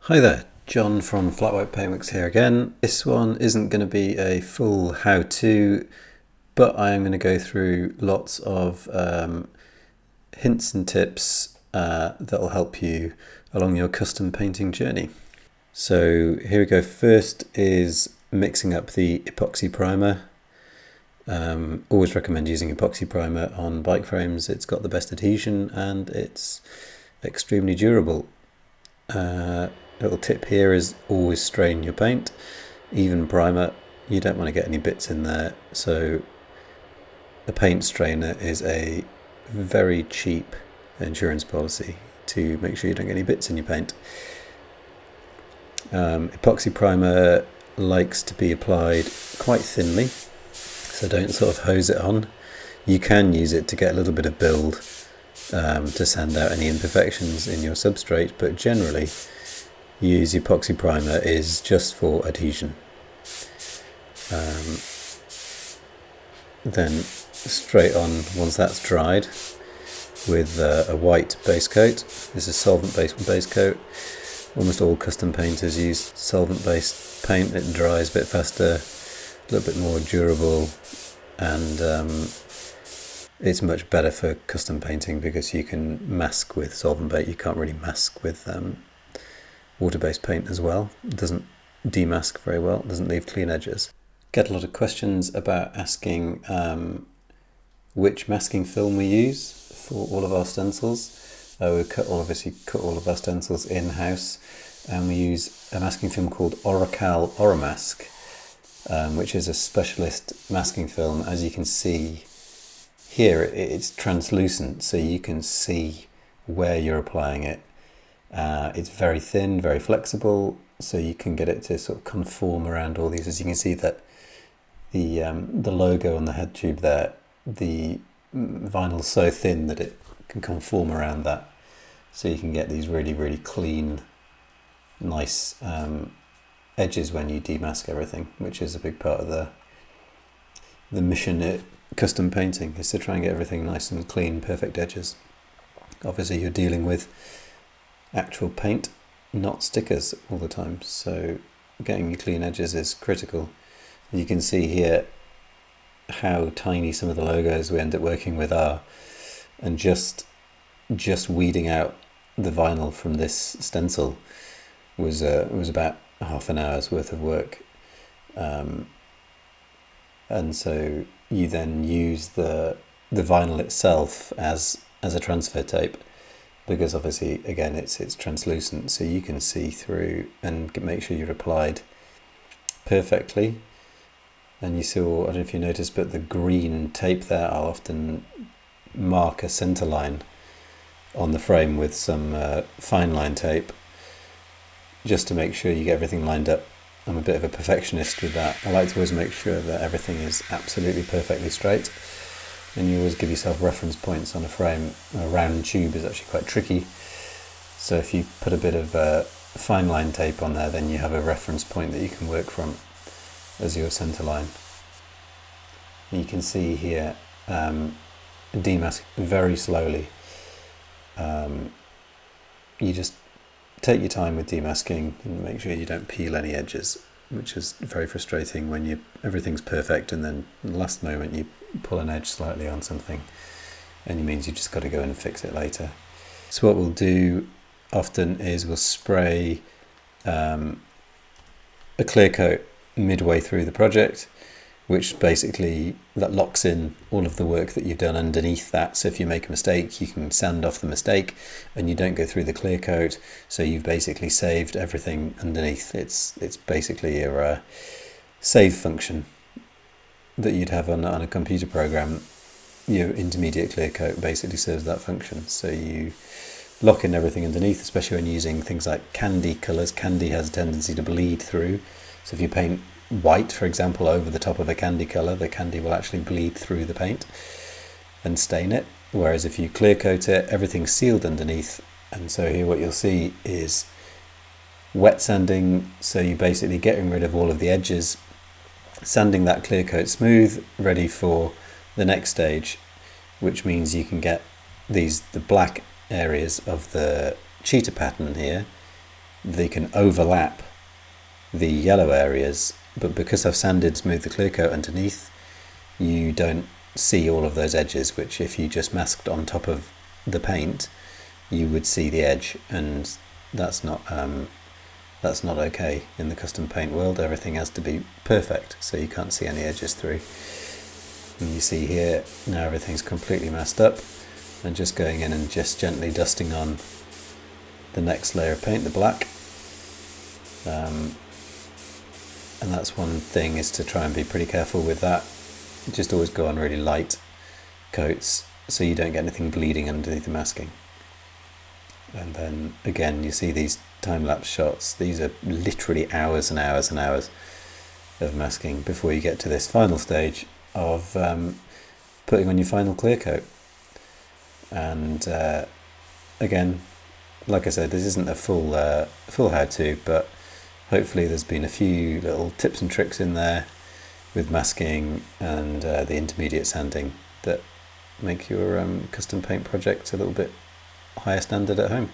Hi there, John from Flat White Paintworks here again. This one isn't going to be a full how-to, but I am going to go through lots of hints and tips that will help you along your custom painting journey. So here we go. First is mixing up the epoxy primer. Always recommend using epoxy primer on bike frames. It's got the best adhesion and it's extremely durable. Little tip here is always strain your paint. Even primer, you don't want to get any bits in there, so the paint strainer is a very cheap insurance policy to make sure you don't get any bits in your paint. Epoxy primer likes to be applied quite thinly, so don't sort of hose it on. You can use it to get a little bit of build to sand out any imperfections in your substrate, but generally use epoxy primer is just for adhesion. Then straight on, once that's dried, with a white base coat. This is solvent-based base coat. Almost all custom painters use solvent-based paint. It dries a bit faster, a little bit more durable, and it's much better for custom painting because you can mask with solvent bait. You can't really mask with water-based paint as well. It doesn't demask very well, it doesn't leave clean edges. Get a lot of questions about asking which masking film we use for all of our stencils. We obviously cut all of our stencils in-house, and we use a masking film called Oracal Oramask, which is a specialist masking film. As you can see here, it's translucent, so you can see where you're applying it. It's very thin, very flexible, so you can get it to sort of conform around all these. As you can see that the logo on the head tube there, the vinyl's so thin that it can conform around that. So you can get these really, really clean, nice edges when you demask everything, which is a big part of the mission at custom painting, is to try and get everything nice and clean, perfect edges. Obviously you're dealing with actual paint, not stickers all the time, so getting your clean edges is critical. And you can see here how tiny some of the logos we end up working with are, and just weeding out the vinyl from this stencil was about half an hour's worth of work. And so you then use the vinyl itself as a transfer tape, because obviously again it's translucent, so you can see through and make sure you're applied perfectly. And you saw, I don't know if you noticed, but the green tape there, I'll often mark a center line on the frame with some fine line tape, just to make sure you get everything lined up. I'm a bit of a perfectionist with that. I like to always make sure that everything is absolutely perfectly straight, and you always give yourself reference points on a frame. A round tube is actually quite tricky, so if you put a bit of fine line tape on there, then you have a reference point that you can work from as your center line. And you can see here demask very slowly. You just take your time with demasking and make sure you don't peel any edges, which is very frustrating when everything's perfect and then in the last moment you pull an edge slightly on something, and it means you just got to go in and fix it later. So what we'll do often is we'll spray a clear coat midway through the project, which basically that locks in all of the work that you've done underneath that. So if you make a mistake, you can sand off the mistake and you don't go through the clear coat, so you've basically saved everything underneath. It's basically your save function that you'd have on a computer program. Your intermediate clear coat basically serves that function, so you lock in everything underneath, especially when using things like candy colours. Candy has a tendency to bleed through, so if you paint white, for example, over the top of a candy colour, the candy will actually bleed through the paint and stain it, whereas if you clear coat it, everything's sealed underneath. And so here what you'll see is wet sanding, so you're basically getting rid of all of the edges, sanding that clear coat smooth, ready for the next stage, which means you can get the black areas of the cheetah pattern here they can overlap the yellow areas, but because I've sanded smooth the clear coat underneath, you don't see all of those edges, which if you just masked on top of the paint, you would see the edge, and that's not okay. In the custom paint world, everything has to be perfect, so you can't see any edges through. And you see here, now everything's completely masked up, and just going in and just gently dusting on the next layer of paint, the black. And that's one thing, is to try and be pretty careful with that. Just always go on really light coats so you don't get anything bleeding underneath the masking. And then again, you see these time-lapse shots. These are literally hours and hours and hours of masking before you get to this final stage of putting on your final clear coat. And again, like I said, this isn't a full how-to, but hopefully there's been a few little tips and tricks in there with masking and the intermediate sanding that make your custom paint project a little bit higher standard at home.